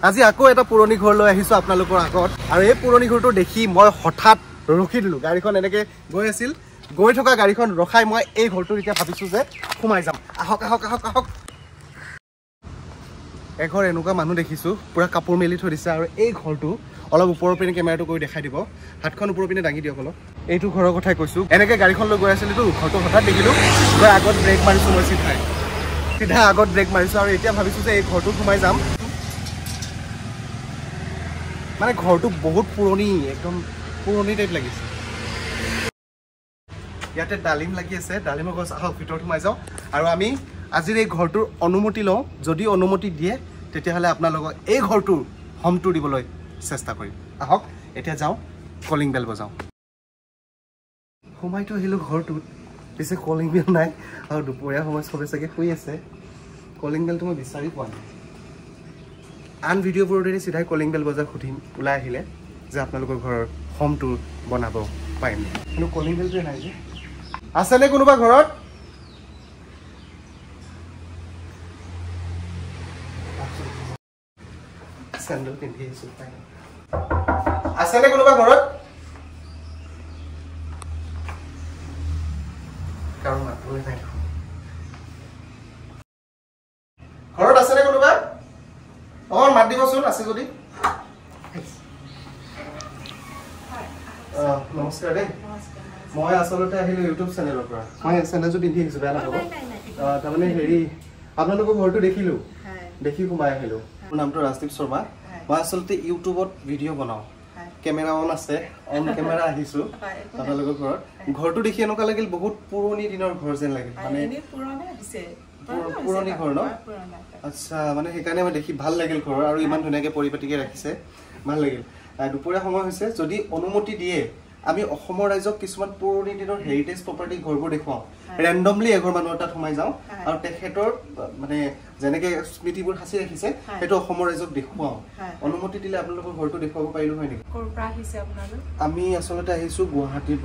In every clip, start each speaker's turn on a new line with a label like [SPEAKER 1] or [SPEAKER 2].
[SPEAKER 1] আজি আকৌ এটা পুৰণি ঘৰ লৈ আহিছো আপোনালোকৰ আগত আৰু এই পুৰণি ঘৰটো দেখি মই হঠাৎ ৰখি দিলো গাড়ীখন এনেকে গৈ আছিল গৈ থকা গাড়ীখন ৰখাই মই এই ঘৰটোৰ এতিয়া ভাবিছো যে সোমাই যাম আহক আহক আহক আহক এঘৰ এনেকুৱা মানুহ দেখিছো পুৰা কাপোৰ মেলি থৈ দিছে আৰু এই ঘৰটো অলপ ওপৰৰ পিনে কেমেৰাটো কৰি দেখাই দিব হাতখন ওপৰৰ পিনে দাঙি দিয়ক অলপ এইটো ঘৰৰ কথাই কৈছো এনেকে গাড়ীখন লৈ গৈ আছিলো ঘৰটো হঠাৎ দেখিলো গৈ আগত ব্ৰেক মাৰিছো মই চিধা আগত ব্ৰেক মাৰিছো আৰু এতিয়া ভাবিছো যে এই ঘৰটো সোমাই যাম মানে ঘৰটো বহুত পুৰণি একদম পুৰণি টাইপ লাগিছে ইয়াতে ডালিম লাগি আছে ডালিমৰ গছ আহক ভিতৰত সোমাই যাওঁ আৰু আমি আজিৰ এই ঘৰটোৰ অনুমতি লওঁ যদি অনুমতি দিয়ে তেতিয়াহ'লে আপোনালোকক এই ঘৰটোৰ হোম টুৰ দিবলৈ চেষ্টা কৰিম আহক এতিয়া যাওঁ কলিং বেল বজাওঁ সোমাইতো আহিলোঁ ঘৰটোত পিছে কলিং বেল নাই আৰু দুপৰীয়া সময় চবে চাগে শুই আছে কলিং বেলটো মই বিচাৰি পোৱা নাই আন ভিডিঅ'বোৰৰ দৰে চিধাই কলিং বেল বজাৰ সুধিম ওলাই আহিলে যে আপোনালোকৰ ঘৰৰ হোম টুৰ বনাব পাৰিম কিন্তু কলিং বেলটোৱে নাই যে আছেনে কোনোবা ঘৰত চেণ্ডেল পিন্ধি আহিছোঁ আছেনে কোনোবা ঘৰত কাৰো মাতবোৰে নাই ঘৰত আছেনে কোনোবা অকণ মাত দিবচোন আছে যদি নমস্কাৰ দেই মই আচলতে আহিলোঁ ইউটিউব চেনেলৰ পৰা মই চেনেলটো পিন্ধি আহিছোঁ বেয়া নাপাব তাৰমানে হেৰি আপোনালোকৰ ঘৰটো দেখিলোঁ দেখি সোমাই আহিলোঁ মোৰ নামটো ৰাজদীপ শৰ্মা মই আচলতে ইউটিউবত ভিডিঅ' বনাওঁ কেমেৰা অন আছে অন কেমেৰা আহিছোঁ আপোনালোকৰ ঘৰত ঘৰটো দেখি এনেকুৱা লাগিল বহুত পুৰণি দিনৰ ঘৰ যেন লাগিল মানে পুৰণি ঘৰ ন আচ্ছা মানে সেইকাৰণে মই দেখি ভাল লাগিল ঘৰ আৰু ইমান ধুনীয়াকৈ পৰিপাটিকৈ ৰাখিছে ভাল লাগিল দুপৰীয়া সময় হৈছে যদি অনুমতি দিয়ে আমি অসমৰ ৰাজ্যক কিছুমান পুৰণি দিনৰ হেৰিটেজ প্ৰপাৰ্টি ঘৰবোৰ দেখুৱাওঁ ৰেণ্ডমলি এঘৰ মানুহৰ তাত সোমাই যাওঁ আৰু তেখেতৰ মানে যেনেকৈ স্মৃতিবোৰ সাঁচি ৰাখিছে সেইটো অসমৰ ৰাজ্যক দেখুৱাওঁ অনুমতি দিলে আপোনালোকৰ ঘৰটো দেখুৱাব পাৰিলোঁ হয় নেকি আমি আচলতে আহিছোঁ গুৱাহাটীৰ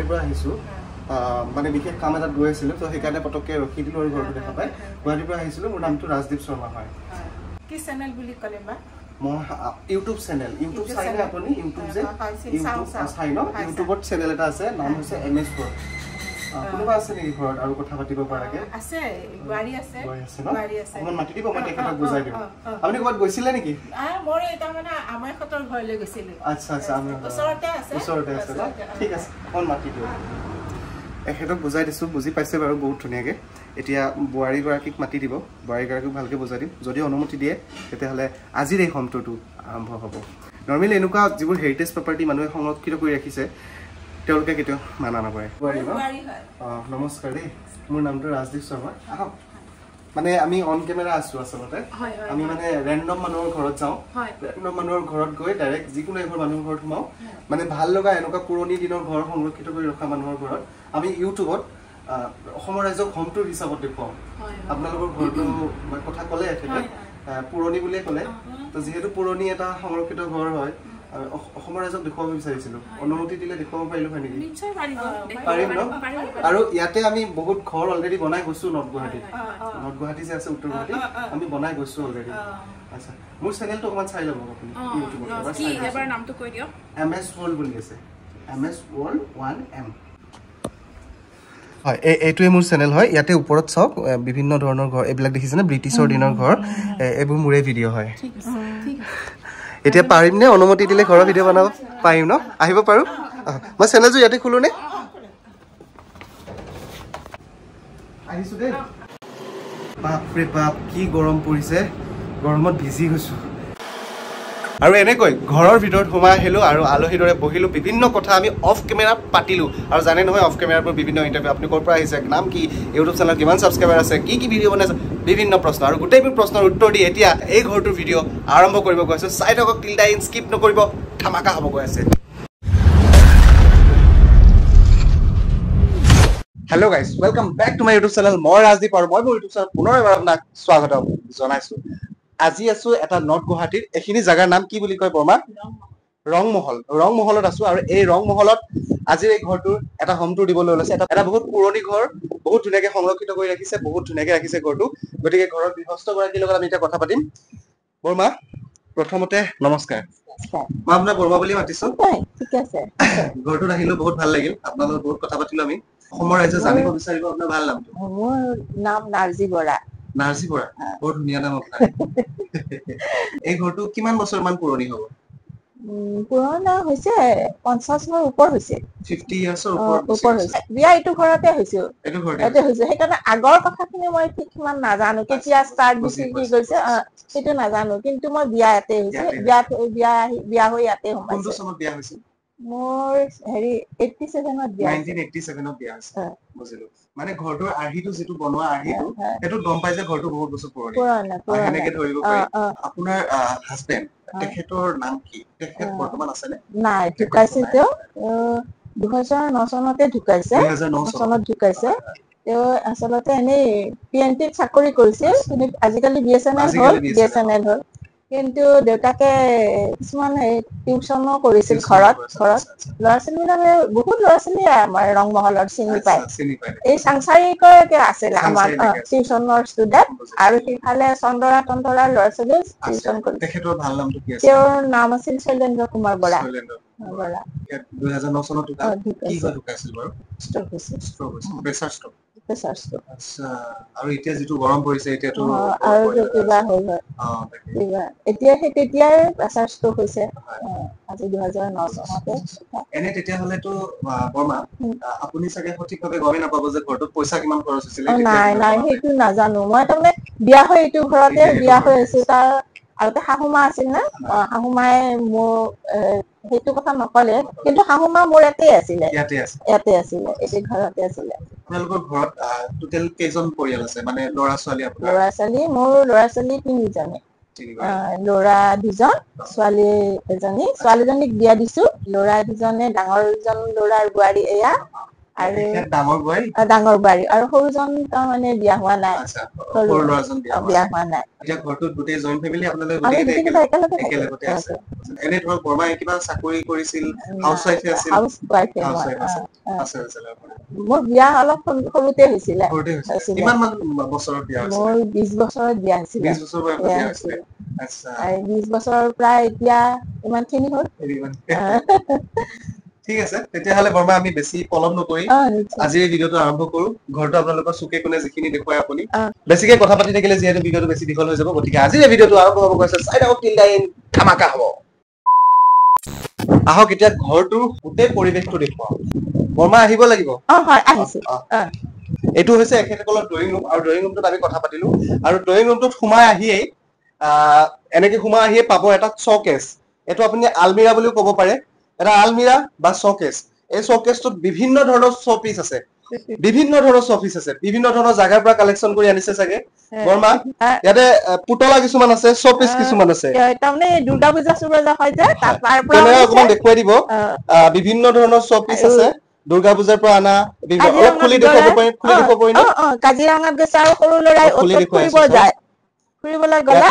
[SPEAKER 1] পৰা আহিছোঁ মানে বিশেষ কাম এটাত গৈ আছিলোঁ তো সেইকাৰণে পটককৈ ৰখি দিলোঁ আৰু ঘৰটো দেখা পাই গুৱাহাটীৰ পৰা আহিছিলোঁ মোৰ নামটো ৰাজদীপ শৰ্মা হয়
[SPEAKER 2] কি চেনেল বুলি ক'লে বা
[SPEAKER 1] মই ইউটিউব চেনেল ইউটিউব চাই নে আপুনি ইউটিউব যে ইউটিউব চাই ন ইউটিউবত চেনেল এটা আছে নাম হৈছে MS World কোনোবা আছে নেকি ঘৰত আৰু কথা পাতিব পৰাকৈ
[SPEAKER 2] আছে বোৱাৰী আছে
[SPEAKER 1] অকণমান মাতি দিব মই তেখেতক বুজাই দিম আপুনি ক'ৰবাত গৈছিলে নেকি
[SPEAKER 2] মোৰ এটা মানে আমাৰ সতৰ ঘৰলৈ গৈছিলোঁ
[SPEAKER 1] আচ্ছা আচ্ছা ওচৰতে আছে ন ঠিক আছে অকণমান মাতি দিওঁ এখেতক বুজাই দিছোঁ বুজি পাইছে বাৰু বহুত ধুনীয়াকৈ এতিয়া বোৱাৰীগৰাকীক মাতি দিব বোৱাৰীগৰাকীক ভালকৈ বুজাই দিম যদি অনুমতি দিয়ে তেতিয়াহ'লে আজিৰ এই হোম টুৰটো আৰম্ভ হ'ব নৰ্মেলি এনেকুৱা যিবোৰ হেৰিটেজ প্ৰপাৰ্টি মানুহে সংৰক্ষিত কৰি ৰাখিছে তেওঁলোকে কেতিয়াও মানা নকৰে নমস্কাৰ দেই মোৰ নামটো ৰাজদীপ শৰ্মা আহক মানে আমি অন কেমেৰা আছোঁ আচলতে আমি মানে ৰেণ্ডম মানুহৰ ঘৰত যাওঁ ৰেণ্ডম মানুহৰ ঘৰত গৈ ডাইৰেক্ট যিকোনো এঘৰ মানুহৰ ঘৰত সোমাওঁ মানে ভাল লগা এনেকুৱা পুৰণি দিনৰ ঘৰ সংৰক্ষিত কৰি ৰখা মানুহৰ ঘৰত আমি ইউটিউবত অসমৰ ৰাজ্যক হোম টুৰ হিচাপত দেখুৱাওঁ আপোনালোকৰ ঘৰটো কথা ক'লে এখেতে পুৰণি বুলিয়ে ক'লে তো যিহেতু পুৰণি এটা সংৰক্ষিত ঘৰ হয় অসমৰ ৰাজ্যক দেখুৱাব বিচাৰিছিলোঁ অনুমতি দিলে দেখুৱাব পাৰিলোঁ হয় নেকি পাৰিম ন আৰু ইয়াতে আমি বহুত ঘৰ অলৰেডি বনাই গৈছোঁ নৰ্থ গুৱাহাটী যে আছে উত্তৰ গুৱাহাটী আমি বনাই গৈছোঁ অলৰেডি আচ্ছা মোৰ চেনেলটো অকণমান চাই ল'ব আপুনি ইউটিউবত MS World বুলি আছে MS World 1M হয় এইটোৱে মোৰ চেনেল হয় ইয়াতে ওপৰত চাওক বিভিন্ন ধৰণৰ ঘৰ এইবিলাক দেখিছেনে ব্ৰিটিছৰ দিনৰ ঘৰ এইবোৰ মোৰে ভিডিঅ' হয় এতিয়া পাৰিম নে অনুমতি দিলে ঘৰৰ ভিডিঅ' বনাব পাৰিম ন আহিব পাৰোঁ মই চেনেলটো ইয়াতে খোলোঁ নে আহিছোঁ দেই বাপৰে বাপ কি গৰম পৰিছে গৰমত ভিজি গৈছোঁ আৰু এনেকৈ ঘৰৰ ভিতৰত সোমাই আহিলোঁ আৰু আলহীৰ দৰে বহিলোঁ বিভিন্ন কথা আমি অফ কেমেৰা পাতিলোঁ আৰু জানে নহয় অফ কেমেৰাবোৰ বিভিন্ন ইণ্টাৰভিউ আপুনি ক'ৰ পৰা আহিছে নাম কি ইউটিউব চেনেল কিমান ছাবস্ক্ৰাইবাৰ আছে কি ভিডিঅ' বনাইছে বিভিন্ন প্ৰশ্ন আৰু গোটেইবোৰ প্ৰশ্নৰ উত্তৰ দি এতিয়া এই ঘৰটোৰ ভিডিঅ' আৰম্ভ কৰিব গৈ আছোঁ চাই থাকক টিল টাইম স্কিপ নকৰিব ধামাকা হ'ব গৈ আছে hello' guys welcome back to my YouTube channel মই ৰাজদীপ আৰু মই মোৰ ইউটিউব চেনেল পুনৰ এবাৰ আপোনাক স্বাগতম জনাইছোঁ আজি আছোঁ এটা নৰ্থ গুৱাহাটীৰ এইখিনি জেগাৰ নাম কি বুলি কয় বৰ্মা ৰংমহলত আছোঁ আৰু এই ৰংমহলত আজিৰ এই ঘৰটোৰ এটা হোম টুৰ দিবলৈ ওলাইছে এটা বহুত পুৰণি ঘৰ বহুত ধুনীয়াকৈ সংৰক্ষিত কৰি ৰাখিছে বহুত ধুনীয়াকৈ ৰাখিছে ঘৰটো গতিকে ঘৰৰ গৃহস্থগৰাকীৰ লগত আমি এতিয়া কথা পাতিম বৰ্মা প্ৰথমতে নমস্কাৰ মই আপোনাক বৰমা বুলি মাতিছো
[SPEAKER 3] ঠিক আছে
[SPEAKER 1] ঘৰটোত আহিলো বহুত ভাল লাগিল আপোনালোকৰ বহুত কথা পাতিলো আমি অসমৰ ৰাজ্য জানিব বিচাৰিব আপোনাৰ ভাল নামটো
[SPEAKER 3] মোৰ নাম নাৰ্জি বৰা
[SPEAKER 1] বহুত ধুনীয়া নাম আপোনাৰ এই ঘৰটো কিমান বছৰ মান পুৰণি হ'ব
[SPEAKER 3] পুৰণা হৈছে 50ৰ ওপৰ হৈছে
[SPEAKER 1] 50 ইয়াৰ্ছৰ
[SPEAKER 3] ওপৰ হৈছে বিয়া এইটো ঘৰতে হৈছিল সেইকাৰণে আগৰ কথাখিনি মই ঠিক ইমান নাজানো কেতিয়া ষ্টাৰ্ট দিছিল কি কৰিছে সেইটো নাজানো কিন্তু মই বিয়া ইয়াতে হৈছে বিয়া হৈ ইয়াতে সোমাইছে মোৰ হেৰি 87ত বিয়া
[SPEAKER 1] 1987ত বিয়া হৈছে বুজিলো মানে ঘৰটোৰ আৰ্হিটো যেটো বনোৱা আৰ্হিটো সেইটো গম পাই যে ঘৰটো বহুত বছৰ পুৰণি হেনেকে ধৰিব পাৰি আপোনাৰ হাজবেণ্ড তেখেতৰ নাম কি তেখেত বৰ্তমান আছে নে
[SPEAKER 3] নাই ঢুকাইছে তেওঁ 2009 চনতে ঢুকাইছে 2009 চনত ঢুকাইছে তেওঁ আচলতে এনেই পিএনটিত চাকৰি কৰিছিল কিন্তু আজিকালি বিএছএনএল হ'ল কিন্তু দেউতাকে কিছুমান টিউচনো কৰিছিল ঘৰত ল'ৰা ছোৱালী বহুত ল'ৰা ছোৱালী আমাৰ ৰংমহলত চিনি পায় এই সাংসাৰিককে আছিল আমাৰ টিউচনৰ ষ্টুডেণ্ট আৰু সিফালে চন্দৰা ল'ৰা ছোৱালী টিউচন কৰিছিল
[SPEAKER 1] তেখেতৰ ভাল নামটো কি আছিল
[SPEAKER 3] তেওঁৰ নাম আছিল শৈলেন্দ্ৰ কুমাৰ বৰা
[SPEAKER 1] 2009 চনত কি হৈ ঢুকাইছিল বাৰু ষ্ট্ৰোক প্ৰেছাৰ ষ্ট্ৰোক আচ্ছা আৰু এতিয়া যেটো গৰম পৰিছে এতিয়াটো
[SPEAKER 3] আৰু কিবা হ'ল কিবা এতিয়া সেই তেতিয়াই প্ৰেছাৰ ষ্ট্ৰোক হৈছে আজি 2009 চনতে
[SPEAKER 1] এনে তেতিয়া হলেতো বৰ্মা আপুনি চাগে সঠিকভাৱে গমে নাপাব যে ঘৰটোত পইচা কিমান খৰচ হৈছিল
[SPEAKER 3] নাই সেইটো নাজানো মই তাৰমানে বিয়া হৈ এইটো ঘৰতে বিয়া হৈ আছো তাৰ আগতে শাহুমা আছিল না শাহুমাই মোৰ সেইটো কথা নকলে কিন্তু শাহুমা মোৰ ইয়াতে আছিলে এই ঘৰতে আছিলে
[SPEAKER 1] আপোনালোকৰ ঘৰত টোটেল কেইজন পৰিয়াল আছে মানে ল'ৰা ছোৱালী
[SPEAKER 3] মোৰ ল'ৰা ছোৱালী 3জনে ল'ৰা 2জন ছোৱালী এজনী ছোৱালীজনীক বিয়া দিছো ল'ৰা 2জনে ডাঙৰজন ল'ৰাৰ বোৱাৰী এয়া আৰু ডাঙৰ বোৱাৰী আৰু সৰুজন তাৰমানে বিয়া হোৱা নাই
[SPEAKER 1] সৰু ল'ৰাজন
[SPEAKER 3] বিয়া হোৱা নাই
[SPEAKER 1] এতিয়া ঘৰটোত গোটেই জইন্ট ফেমিলি আপোনালোকে একেলগতে আছে এনে ধৰক বৰ্মাই কিবা চাকৰি কৰিছিল হাউচৱাইফ আছিল
[SPEAKER 3] মোৰ বিয়া অলপ সৰুতে হৈছিলে
[SPEAKER 1] কিমান মান বছৰত বিয়া হৈছিল
[SPEAKER 3] মোৰ 20 বছৰত বিয়া হৈছিল
[SPEAKER 1] 20 বছৰ বয়সত বিয়া হৈছিল আচ্ছা
[SPEAKER 3] 20 বছৰ প্ৰায় এতিয়া ইমানখিনি হ'ল
[SPEAKER 1] ঠিক আছে তেতিয়াহলে বৰ্মা আমি বেছি পলম নকৰি আজিৰ এই ভিডিওটো আৰম্ভ কৰো ঘৰটো আপোনালোকৰ চুকে কোণে যিখিনি দেখুৱাই আপুনি বেছিকে কথা পাতি থাকিলে যিহেতু ভিডিওটো বেছি দীঘল হৈ যাব গতিকে আজিৰ এই ভিডিওটো আৰম্ভ হ'ব গৈছে চাইড আউট টিল ডাইন ধামাকা হ'ব আহক এতিয়া ঘৰটোৰ গোটেই পৰিৱেশটো দেখুৱাও বৰ্মা আহিব লাগিব
[SPEAKER 3] হয় আহিছো
[SPEAKER 1] এইটো হৈছে এখেতসকলৰ ড্ৰয়িং ৰুম আৰু ড্ৰয়িং ৰুমটোত আমি কথা পাতিলো আৰু ড্ৰয়িং ৰুমটোত সোমাই আহিয়েই এনেকে সোমাই আহিয়ে পাব এটা শ্বকেছ এইটো আপুনি আলমিৰা বুলিও ক'ব পাৰে এটা আলমিৰা বা শ্বকেছ এই শ্বকেছটোত বিভিন্ন ধৰণৰ শ্বপিচ আছে বিভিন্ন ধৰণৰ জাগাৰ পৰা কালেকচন কৰি আনিছে চাগে বৰ্মা ইয়াতে পুতলা কিছুমান আছে শ্বপিচ কিছুমান আছে
[SPEAKER 3] তাৰমানে দুৰ্গা পূজা হয় যে তাৰ পৰা
[SPEAKER 1] অকমান দেখুৱাই দিব বিভিন্ন ধৰণৰ শ্বপিচ আছে দুৰ্গা পূজাৰ পৰা আনা অলপ খুলি দেখুৱাব পাৰিম
[SPEAKER 3] কাজিৰঙাত গৈছে আৰু সৰু ল'ৰাই ফুৰিব যায় ফুৰিবলৈ গ'লে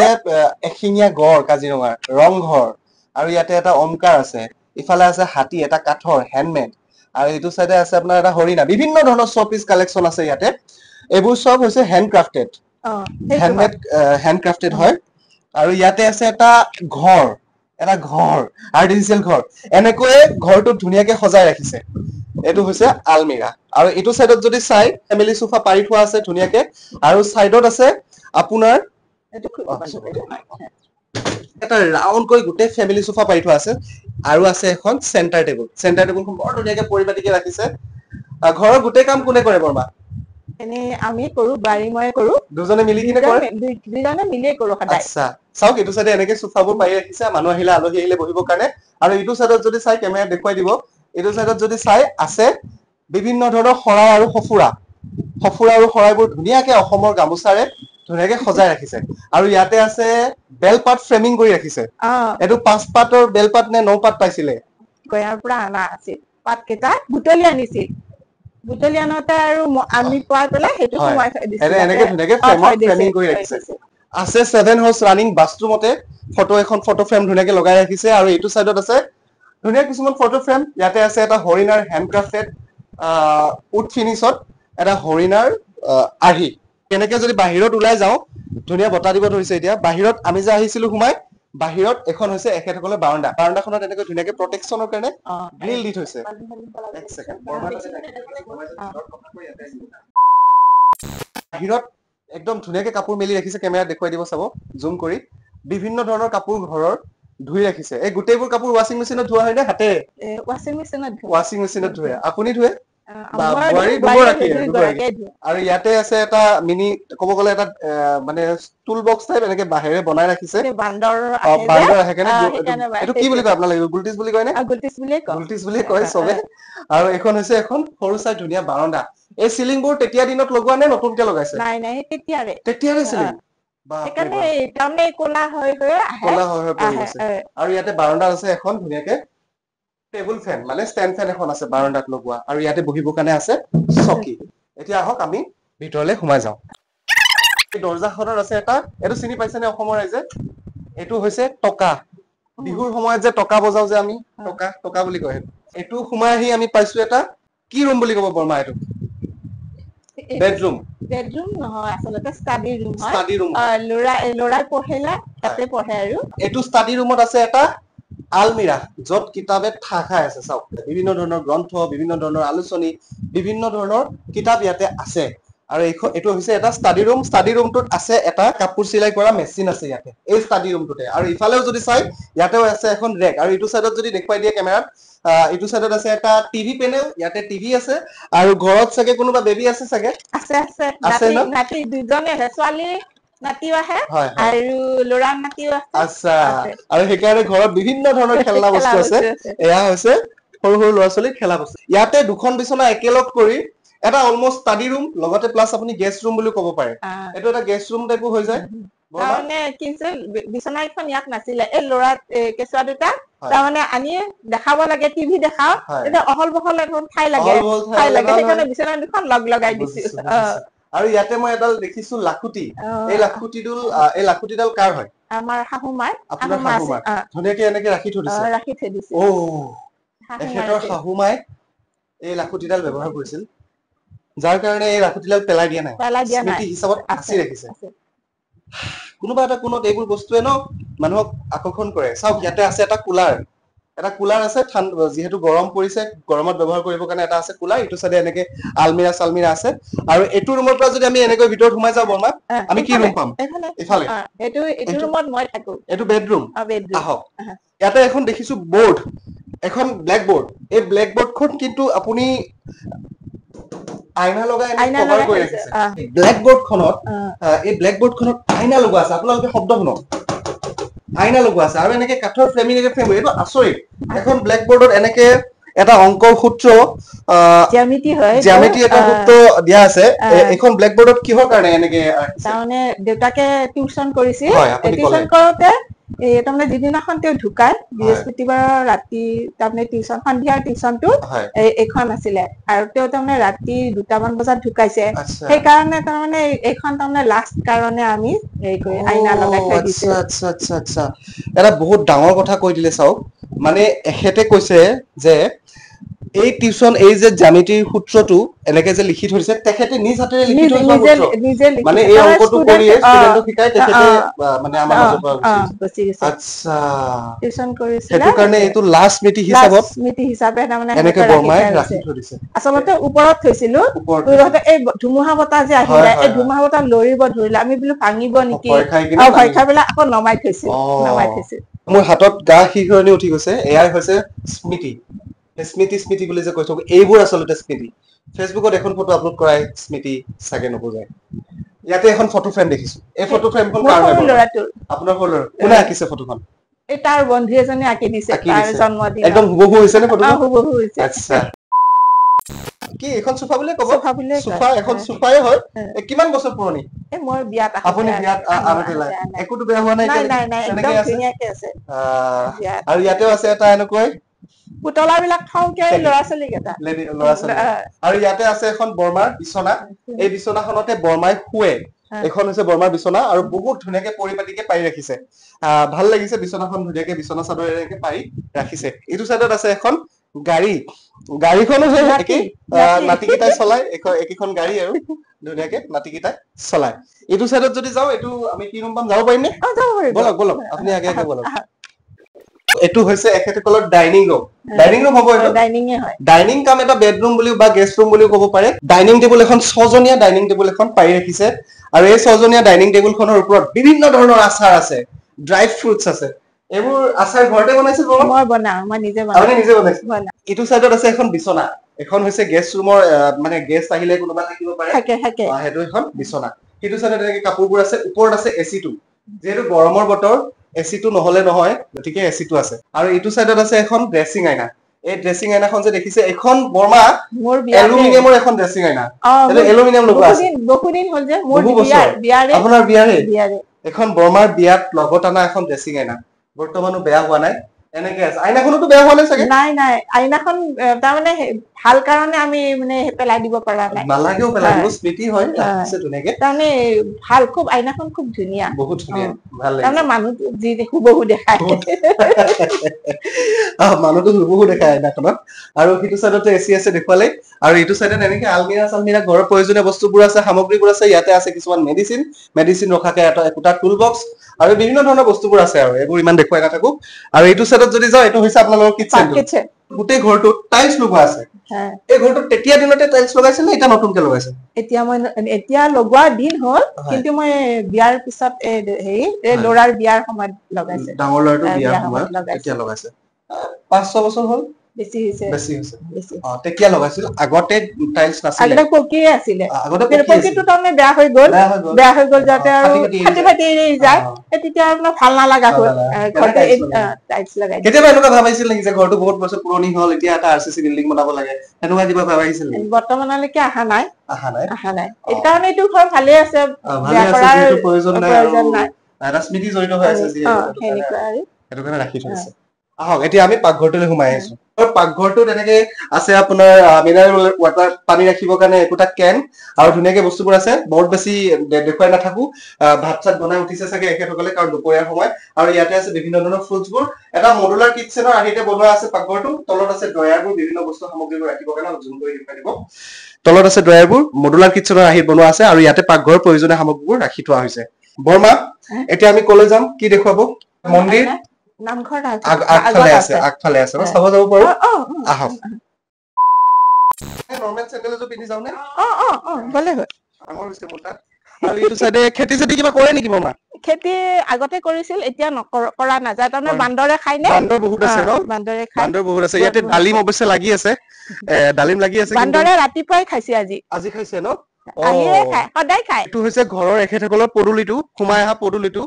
[SPEAKER 1] এশিঙীয়া গড় কাজিৰঙাৰ ৰংঘৰ আৰু ইয়াতে এটা অমকাৰ আছে ইফালে আছে হাতী এটা কাঠৰ হেণ্ডমেড আৰু এইটো সাইডে আছে আপোনাৰ এটা হৰিণা বিভিন্ন ধৰণৰ শ্বপিচ কালেকচন আছে ইয়াতে এইবোৰ সব হৈছে হেণ্ডক্ৰাফটেড হয় আৰু ইয়াতে আছে এটা ঘৰ আৰ্টিফিচিয়েল ঘৰ এনেকৈয়ে ঘৰটো ধুনীয়াকে সজাই ৰাখিছে এইটো হৈছে আলমিৰা আৰু এইটো সাইডত যদি চাই ফেমিলি সোফা পাৰি থোৱা আছে ধুনীয়াকে আৰু সাইডত আছে আপোনাৰ এটা ৰাউন্ড কৰি গোটেই ফেমিলি সোফা পাৰি থোৱা আছে আৰু আছে এখন সেন্টাৰ টেবুলখন বৰ ধুনীয়াকে পৰিপাটিকে ৰাখিছে ঘৰৰ গোটেই কাম কোনে কৰে বৰ্মা
[SPEAKER 3] এনে আমি কৰো বাৰী মই কৰো
[SPEAKER 1] দুজনে মিলি কিনে কৰে
[SPEAKER 3] দুজনে মিলি কৰো সদায়
[SPEAKER 1] আচ্ছা চাওক এইটো সাইডে এনেকে সোফাবোৰ পাৰি ৰাখিছে মানুহ আহিলে আলহী আহিলে বহিবৰ কাৰণে আৰু এইটো সাইডত যদি চাই কেমেৰা দেখুৱাই দিব এইটো সাইডত যদি চাই আছে বিভিন্ন ধৰণৰ শৰাই আৰু সফুৰা আৰু শৰাইবোৰ ধুনীয়াকে অসমৰ গামোচাৰে ধুনীয়াকে সজাই ৰাখিছে আৰু ইয়াতে আছে বেলপাত ফ্ৰেমিং কৰি ৰাখিছে এইটো 5 পাতৰ বেলপাত নে 9 পাত পাইছিলে
[SPEAKER 3] গয়াৰ পৰা আনা আছিল পাত কেইটা বুটলি আনিছিল বুটলি আনতে আৰু আমি পাই পেলাই হেতু সময় দিছিল
[SPEAKER 1] এনেকে ধুনীয়াকে ফ্ৰেমিং কৰি ৰাখিছে আছে 7 হৰ্স ৰানিং বাথৰুমতে ফটো ফ্ৰেম ধুনীয়াকে লগাই ৰাখিছে আৰু এইটো সাইডত আছে ধুনীয়া কিছুমান ফটো ফ্ৰেম ইয়াতে আছে এটা হৰিণাৰ হেণ্ডক্ৰাফটেড উড ফিনিশত এটা হৰিণাৰ আৰ্হি কেনেকে যদি বাহিৰত ওলাই যাও ধুনীয়া বতা দিব ধৰিছে এতিয়া বাহিৰত আমি যে আহিছিলো সোমাই বাহিৰত এখন হৈছে এখেতসকলৰ বাৰান্দা বাৰান্দাখনত এনেকৈ ধুনীয়াকৈ প্ৰটেকশ্যনৰ কাৰণে গ্ৰিল দি থৈছে এক ছেকেণ্ড বাহিৰত একদম ধুনীয়াকৈ কাপোৰ মেলি ৰাখিছে কেমেৰাত দেখুৱাই দিব চাব জুম কৰি বিভিন্ন ধৰণৰ কাপোৰ ঘৰৰ ধুই ৰাখিছে এই গোটেইবোৰ কাপোৰ ৱাশ্বিং মেচিনত ধোৱা হয় নে হাতেৰে ৱাশ্বিং মেচিনত ধুৱে আপুনি ধুৱে আৰু ইয়াতে আছে এটা মিনি ক'ব গ'লে এটা মানে টুল বক্স টাইপ এনেকে বাহিৰে বনাই ৰাখিছে বান্দৰ আহে কাৰণে এইটো কি বুলি কয় আপোনালোকে গুলটিছ বুলি কয় নে গুলটিছ বুলি কয় চবে আৰু এখন হৈছে এখন সৰু চাই ধুনীয়া বাৰান্দা এই চিলিংবোৰ তেতিয়া দিনত লগোৱা নে নতুনকে লগাইছে তেতিয়াৰে চিলিং আৰু ইয়াতে বাৰান্দাত আছে এখন ধুনীয়াকে টেবুল ফেন মানে ষ্টেণ্ড ফেন এখন আছে বাৰান্দাত লগোৱা আৰু ইয়াতে বহিবৰ কাৰণে আছে চকী এতিয়া আহক আমি ভিতৰলৈ সোমাই যাওঁ এই দৰ্জাখনত আছে এটা এইটো চিনি পাইছেনে অসমৰ ৰাইজে এইটো হৈছে টকা বিহুৰ সময়ত যে টকা বজাও যে আমি টকা টকা বুলি কয় এইটো সোমাই আহি আমি পাইছো এটা কি ৰুম বুলি ক'ব বৰ্মা এইটো বেডৰুম নহয় আচলতে ষ্টাডি ৰুম ল'ৰাই পঢ়িলে তাতে পঢ়ে আৰু এইটো ষ্টাডি ৰুমত আছে এটা আলমিৰা য'ত কিতাপে ঠাহ খাই আছে চাওক বিভিন্ন ধৰণৰ গ্ৰন্থ বিভিন্ন ধৰণৰ আলোচনী বিভিন্ন ধৰণৰ কিতাপ ইয়াতে আছে আৰু এইটো হৈছে এটা ষ্টাডি ৰুমটোত আছে এটা কাপোৰ চিলাই কৰা মেচিন আছে ইয়াতে এই ষ্টাডি ৰুমটোতে আৰু ইফালেও যদি চাই ইয়াতেও আছে এখন ৰেক আৰু এইটো চাইডত যদি দেখুৱাই দিয়ে কেমেৰাত এইটো চাইডত আছে এটা টিভি পেনেল ইয়াতে টিভি আছে আৰু ঘৰত চাগে কোনোবা বেবী আছে চাগে আছে নাতি দুজনে আছে ছোৱালী নাতিও আহে আৰু ল'ৰা নাতিও আছে আচ্ছা আৰু সেইকাৰণে ঘৰত বিভিন্ন ধৰণৰ খেলনা বস্তু আছে এয়া হৈছে সৰু সৰু ল'ৰা ছোৱালীৰ খেলা বস্তু ইয়াতে দুখন বিছনা একেলগ কৰি এটা অলমোষ্ট ষ্টাডি ৰুম লগতে প্লাছ আপুনি গেষ্ট ৰুম বুলি ক'ব পাৰে এইটো এটা গেষ্ট ৰুম টাইপো হৈ যায় তাৰমানে কিন্তু বিছনাখন ইয়াত নাছিলে এই ল'ৰা কেঁচুৱা দুটা তাৰমানে আনি দেখাব লাগে টিভি দেখাও এতিয়া অহল বহল এখন ঠাই লাগে সেইকাৰণে বিছনা দুখন লগাই দিছো আৰু ইয়াতে মই এডাল দেখিছো লাখুটি এই লাখুটিডাল কাৰ হয় আমাৰ শাহুমাৰ আপোনাৰ শাহুমাৰ ধুনীয়াকে এনেকে ৰাখি থৈ দিছে অ এখেতৰ শাহুমাই এই লাখুটিডাল ব্যৱহাৰ কৰিছিল যাৰ কাৰণে এই লাখুটিডাল পেলাই দিয়া নাই স্মৃতি হিচাপত সাঁচি ৰাখিছে কোনোবা এটা কোনত এইবোৰ বস্তুৱে ন মানুহক আকৰ্ষণ কৰে চাওক ইয়াতে আছে এটা কুলাৰ আছে যিহেতু গৰম পৰিছে গৰমত ব্যৱহাৰ কৰিবৰ কাৰণে এটা আছে কুলাৰ ইটো চাইডে এনেকে আলমিৰা চালমিৰা আছে আৰু এইটো ৰুমৰ পৰা যদি আমি এনেকৈ ভিতৰত সোমাই যাওঁ বৰ্মা আমি কি ৰুম পাম ইফালে এইটো ৰুমত মই থাকো এইটো বেডৰুম আহক ইয়াতে এখন দেখিছো বৰ্ড এখন ব্লেক বৰ্ড এই ব্লেক বৰ্ডখন কিন্তু আপুনি আইনা লগাই কভাৰ কৰি ৰাখিছে ব্লেক বৰ্ডখনত এই ব্লেক বৰ্ডখনত আইনা লগোৱা আছে আপোনালোকে শব্দ শুনক আইনা লগোৱা আছে আৰু এনেকে কাঠৰ ফ্ৰেমিং এইটো আচৰিত এখন ব্লেক বৰ্ডত এনেকে এটা অংকৰ সূত্ৰ জ্যামিতি এটা সূত্ৰ দিয়া আছে এখন ব্লেক বৰ্ডত কিহৰ কাৰণে এনেকে তাৰমানে দেউতাকে টিউচন কৰিছিল টিউচন কৰোতে তাৰমানে যিদিনাখন তেওঁ ঢুকাই বৃহস্পতিবাৰৰ ৰাতি তাৰমানে টিউচন সন্ধিয়াৰ টিউচনটো এইখন আছিলে আৰু তেওঁ তাৰমানে ৰাতি 2টামান বজাত ঢুকাইছে সেইকাৰণে তাৰমানে এইখন তাৰমানে লাষ্ট কাৰণে আমি আইনা লগাই থৈ দিছো আচ্ছা এটা বহুত ডাঙৰ কথা কৈ দিলে চাওক মানে এখেতে কৈছে যে এই টিউচন এই যে জ্যামিতিৰ সূত্ৰটো এনেকে যে লিখি থৈছে তেখেতে নিজ হাতেৰে লিখি থৈছে মানে এই অংকটো কৰিয়ে ষ্টুডেন্টক শিকাই তেখেতে মানে আমাৰ মাজৰ পৰা আচ্ছা টিউচন কৰিছিল সেইটো কাৰণে এইটো লাষ্ট স্মৃতি হিচাপে তাৰমানে এনেকে বৰ্মাই ৰাখি থৈ দিছে আচলতে ওপৰত থৈছিলো ওপৰতে এই ধুমুহা বতাহ যে আহিলে এই ধুমুহা বতাহ লৰিব ধৰিলে আমি বোলো ভাঙিব নেকি আৰু ভয় খাই পেলাই আকৌ নমাই থৈছো মোৰ হাতত গা শিহৰণি উঠি গৈছে এয়াই হৈছে স্মৃতি বুলি যে কৈ থাকো এইবোৰ আচলতে স্মৃতি ফেচবুকত এখন ফটো আপলোড কৰাই স্মৃতি চাগে নবুজায় ইয়াতে এখন ফটো ফ্ৰেম দেখিছো এই ফটো ফ্ৰেমখন কাৰ হয় আপোনাৰ সৰু কোনে আঁকিছে ফটোখন এই তাৰ বন্ধু এজনে আঁকি দিছে তাৰ জন্মদিন একদম হুবহু হৈছে নে ফটোখন হুবহু হৈছে আচ্ছা কি এখন সোফা বুলি ক'ব সোফা এখন সোফাই হয় কিমান বছৰ পুৰণি এই মই বিয়াত আপুনি বিয়াত আনতে লাই একোটো বেয়া হোৱা নাই নাই একদম ধুনীয়াকে আছে আৰু ইয়াতেও আছে এটা এনেকৈ পুতলাবিলাক থওঁকে ল'ৰা ছোৱালী কেইটা আৰু ইয়াতে আছে এখন বৰ্মাৰ বিছনা এই বিছনাখনতে বৰ্মাই শুৱে এখন হৈছে বৰ্মাৰ বিছনা আৰু বহুত ধুনীয়াকে পৰিপাটিকে পাৰি ৰাখিছে ভাল লাগিছে বিছনাখন ধুনীয়াকে বিছনা চাদৰেৰে পাৰি ৰাখিছে এইটো চাইডত আছে এখন গাড়ীখনো সেই একে নাতিকেইটাই চলাই একেখন গাড়ী আৰু ধুনীয়াকে নাতিকেইটাই চলাই এইটো সাইডত যদি যাও এইটো আমি কি ৰুম পাম যাব পাৰিম নে বলক বলক আপুনি আগে আগে বলক এটো হৈছে এখেতসকলৰ ডাইনিং ৰুম হ'ব এটো ডাইনিং কাম এটা বেডৰুম বুলিও বা গেষ্ট ৰুম বুলিও ক'ব পাৰে ডাইনিং টেবুল এখন 6 জনীয়া ডাইনিং টেবুল এখন পাই ৰাখিছে আৰু এই 6 জনীয়া ডাইনিং টেবুলখনৰ ওপৰত বিভিন্ন ধৰণৰ আচাৰ আছে ড্ৰাই ফ্ৰুটছ আছে এবোৰ আচাৰ ঘৰতে বনাইছিল বাবা
[SPEAKER 3] মই বনাও মই নিজে বনাও
[SPEAKER 1] আপুনি নিজে বনাইছিল ইটো সাইডত আছে এখন বিছনা এখন হৈছে গেষ্ট ৰুমৰ মানে গেষ্ট আহিলে কোনোবা থাকিব পাৰে থাকে হেতু এখন বিছনা ইটো সাইডত এনেকে কাপোৰবোৰ আছে ওপৰত আছে এসি টো যেহেতু গৰমৰ বতৰ এসি টো নহলে নহয় গতিকে এসি টো আছে আৰু ইটো সাইডত আছে এখন ড্ৰেছিং আইনা এই ড্ৰেছিং আইনাখন যে দেখিছে এখন বৰ্মা এলুমিনিয়ামৰ এখন ড্ৰেছিং আইনা এটো এলুমিনিয়াম লগোৱা আছে
[SPEAKER 3] বহুদিন হল যে মোৰ বিয়াৰে
[SPEAKER 1] আপোনাৰ বিয়াৰে এখন বৰ্মাৰ বিয়াত লগত আনা এখন ড্ৰেছিং আইনা বৰ্তমানো বেয়া হোৱা নাই এনেকে আছে আইনাখনতো বেয়া হোৱা নাই চাগে নাই আইনাখন তাৰ মানে ভাল কাৰণে আমি মানে পেলাই দিব পৰা নাই নালাগেও পেলাই দিব স্মৃতি হয় আছে ধুনীয়াকে
[SPEAKER 3] তাৰমানে ভাল খুব আইনাখন খুব ধুনীয়া
[SPEAKER 1] বহুত ধুনীয়া ভাল লাগে
[SPEAKER 3] তাৰমানে মানুহ যি হুবহু দেখায়
[SPEAKER 1] মানুহটো হুবহু দেখায় আইনাখনত আৰু সিটো সাইডতে এসি আছে দেখুৱালে আৰু ইটো সাইডত এনেকে আলমিৰা ঘৰৰ প্ৰয়োজনীয় বস্তুবোৰ আছে সামগ্ৰীবোৰ আছে ইয়াতে আছে কিছুমান মেডিচিন ৰখাকে এটা টুল বক্স আৰু বিভিন্ন ধৰণৰ বস্তুবোৰ আছে আৰু এইবোৰ ইমান দেখুৱাই নাথাকো আৰু এইটো সাইডত যদি যাও এটো হৈছে আপোনালোকৰ কিচেন গোটেই ঘৰটো টাইলছ লগোৱা আছে এই ঘৰটো তেতিয়া দিনতে টাইলছ লগাইছে নে এটা নতুনকে লগাইছে
[SPEAKER 3] এতিয়া লগোৱা দিন হ'ল কিন্তু মই বিয়াৰ পিছত এই লৰাৰ বিয়াৰ সময়ত লগাইছে
[SPEAKER 1] ডাঙৰ লৰাটো বিয়াৰ সময়ত এতিয়া লগাইছে 5-6 বছৰ হ'ল বেছি হৈছে তেতিয়া লগাইছিল আগতে টাইলছ নাছিল
[SPEAKER 3] আগতে পকি আছিল পকিটো তাৰমানে বেয়া হৈ গ'ল যাতে আৰু ফাটি যায় তেতিয়া আপোনাৰ ভাল নালাগা হ'ল ঘৰতে টাইলছ লগাই
[SPEAKER 1] কেতিয়াবা এনেকুৱা ভাবিছিল নেকি যে ঘৰটো বহুত বছৰ পুৰণি হ'ল এতিয়া এটা আৰসিসি বিল্ডিং বনাব লাগে এনেকুৱা কিবা ভাবিছিল নেকি
[SPEAKER 3] বৰ্তমানলৈকে আহা নাই এই কাৰণে এইটো ঘৰ ভালে আছে বেয়া কৰাৰ প্ৰয়োজন নাই
[SPEAKER 1] এটা স্মৃতি জড়িত হৈ আছে যে সেইটো কাৰণে ৰাখি থৈছে আহক এতিয়া আমি পাকঘৰটোলৈ সোমাই আহিছো পাকঘৰটো তেনেকে আছে আপোনাৰ মিনাৰেল ৱাটাৰ পানী ৰাখিবৰ কাৰণে একটা কেন আৰু ধুনীয়াকে বস্তুবোৰ আছে বহুত বেছি দেখুৱাই নাথাকো ভাত চাত বনাই উঠিছে চাগে একেসকলে কাৰণ দুপৰীয়াৰ সময় আৰু ইয়াতে আছে বিভিন্ন ধৰণৰ ফ্ৰুটছবোৰ এটা মডুলাৰ কিচেনৰ আহিতে বনোৱা আছে পাকঘৰটো তলত আছে ড্ৰয়াৰবোৰ বিভিন্ন বস্তু সামগ্ৰীবোৰ ৰাখিবৰ কাৰণে জুম কৰি দেখুৱাই দিব তলত আছে ড্ৰয়াৰবোৰ মডুলাৰ কিচেনৰ আহিত বনোৱা আছে আৰু ইয়াতে পাকঘৰৰ প্ৰয়োজনীয় সামগ্ৰীবোৰ ৰাখি থোৱা হৈছে বৰ্মা এতিয়া আমি কলৈ যাম কি দেখুৱাব মন্দিৰ
[SPEAKER 3] নামঘৰ
[SPEAKER 1] আগফালে আছে চাব যাব পাৰো আহক নৰ্মেল চেন্ডেলটো পিন্ধি যাও নে
[SPEAKER 3] গলে হয়
[SPEAKER 1] আমাৰ হৈছে মোটা আৰু ইটো সাইডে খেতি কিবা কৰে নেকি মামা
[SPEAKER 3] খেতি আগতে কৰিছিল এতিয়া কৰা নাযায় তাৰমানে বান্দৰে খায় নে
[SPEAKER 1] বান্দৰ বহুত আছে ন বান্দৰ বহুত আছে ইয়াতে ডালিম অৱশ্যে লাগি আছে ডালিম লাগি আছে
[SPEAKER 3] বান্দৰে ৰাতিপুৱাই খাইছে আজি
[SPEAKER 1] খাইছে ন
[SPEAKER 3] সদায় খায়
[SPEAKER 1] এইটো হৈছে ঘৰৰ এখেতসকলৰ পদূলিটো সোমাই অহা পদূলিটো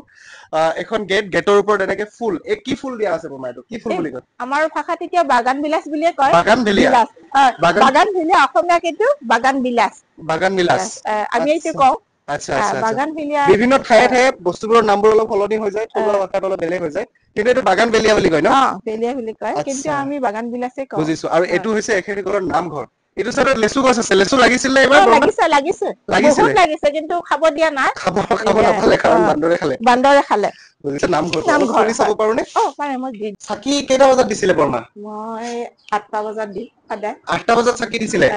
[SPEAKER 1] এখন গেটৰ ওপৰত এনেকে ফুল কি ফুল দিয়া আছে বমাইটো কি ফুল বুলি কয়
[SPEAKER 3] আমাৰ ভাষাত এতিয়া বাগান বিলাস বুলিয়ে কয়
[SPEAKER 1] বাগান ভিলিয়া
[SPEAKER 3] অসমীয়া কিন্তু বাগান বিলাস আমি এইটো কওঁ
[SPEAKER 1] আচ্ছা বাগান ভিলিয়া বিভিন্ন ঠায়ে ঠায়ে বস্তুবোৰৰ নামবোৰ অলপ সলনি হৈ যায় থলুৱা ভাষাত অলপ বেলেগ হৈ যায় কিন্তু এইটো বাগান ভেলিয়া বুলি কয় ন
[SPEAKER 3] ভেলিয়া বুলি কয় কিন্তু আমি বাগান বিলাসে কওঁ
[SPEAKER 1] বুজিছো আৰু এইটো হৈছে এখেতসকলৰ নামঘৰ এইটো সাইডত লেচু গছ আছে লেচু লাগিছিল নে এবাৰ
[SPEAKER 3] লাগিছে কিন্তু খাব দিয়া নাই
[SPEAKER 1] খাব নাপালে কাৰণ
[SPEAKER 3] বান্দৰে খালে
[SPEAKER 1] বুজিছে নামঘৰ চাব পাৰো নে
[SPEAKER 3] পাৰে মই
[SPEAKER 1] চাকি কেইটা বজাত দিছিলে বৰ্মা
[SPEAKER 3] মই 8টা বজাত দি সদায়
[SPEAKER 1] 8টা বজাত চাকি দিছিলে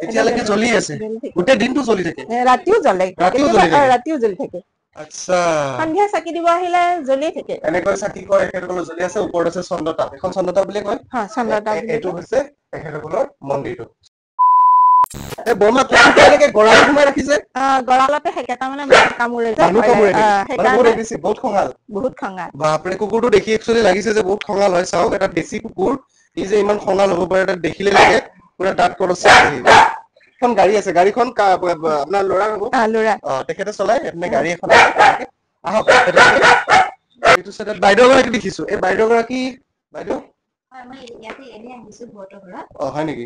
[SPEAKER 1] এতিয়ালৈকে জ্বলি আছে গোটেই দিনটো জ্বলি থাকে
[SPEAKER 3] ৰাতিও জ্বলি থাকে
[SPEAKER 1] আচ্ছা
[SPEAKER 3] সন্ধিয়া চাকি দিব আহিলে জ্বলি থাকে
[SPEAKER 1] এনেকৈ চাকি কয় এখেতসকলৰ জ্বলি আছে ওপৰত আছে চন্দতা এখন চন্দতা বুলি কয়
[SPEAKER 3] চন্দতা
[SPEAKER 1] এইটো হৈছে এখেতসকলৰ মন্দিৰটো বৰ্মা কেনেকে গৰাল সোমাই ৰাখিছে
[SPEAKER 3] গৰালতে হেকেটা মানে কামুৰে
[SPEAKER 1] বহুত খঙাল বাপৰে কুকুৰটো দেখি একচুৱেলি লাগিছে যে বহুত খঙাল হয় চাওক এটা দেশী কুকুৰ ই যে ইমান খঙাল হ'ব পাৰে এটা দেখিলে লাগে পুৰা দাঁত কৰছে এখন গাড়ী আছে গাড়ীখন আপোনাৰ ল'ৰা হ'ব তেখেতে চলাই এনে গাড়ী এখন আহক এইটো সাইডত বাইদেউগৰাকী দেখিছো এই বাইদেউগৰাকী বাইদেউ হয় নেকি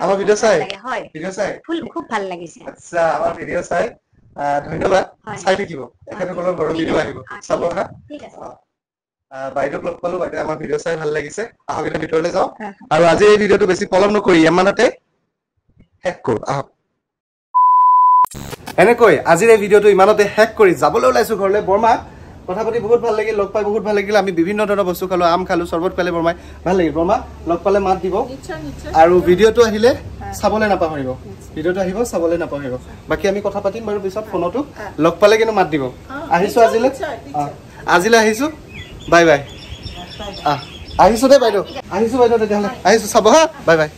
[SPEAKER 1] আমাৰ ভিডিঅ' চাই
[SPEAKER 4] খুব ভাল লাগিছে
[SPEAKER 1] আচ্ছা আমাৰ ভিডিঅ' চাই ধন্যবাদ চাই থাকিব এখেতসকলৰ ঘৰৰ ভিডিঅ' আহিব চাব হা বাইদেউক লগ পালো বাইদেউ আমাৰ ভিডিঅ' চাই ভাল লাগিছে আহক এতিয়া ভিতৰলৈ যাওঁ আৰু আজি এই ভিডিঅ'টো বেছি পলম নকৰি ইমানতে শেষ কৰো আহক এনেকৈ আজিৰ এই ভিডিঅ'টো ইমানতে শেষ কৰি যাবলৈ ওলাইছো ঘৰলৈ বৰ্মা কথা পাতি বহুত ভাল লাগিল লগ পাই বহুত ভাল লাগিল আমি বিভিন্ন ধৰণৰ বস্তু খালো আম খালো চৰবত খালে বৰমাই ভাল লাগিল বৰমা লগ পালে মাত দিব আৰু ভিডিঅ'টো আহিলে চাবলৈ নাপাহৰিব ভিডিঅ'টো আহিব চাবলৈ নাপাহৰিব বাকি আমি কথা পাতিম বাৰু পিছত ফোনতো লগ পালে কিন্তু মাত দিব আহিছো আজিলে আহিছো বাই বাই আহিছো দে বাইদেউ তেতিয়াহ'লে আহিছো চাব হা বাই বাই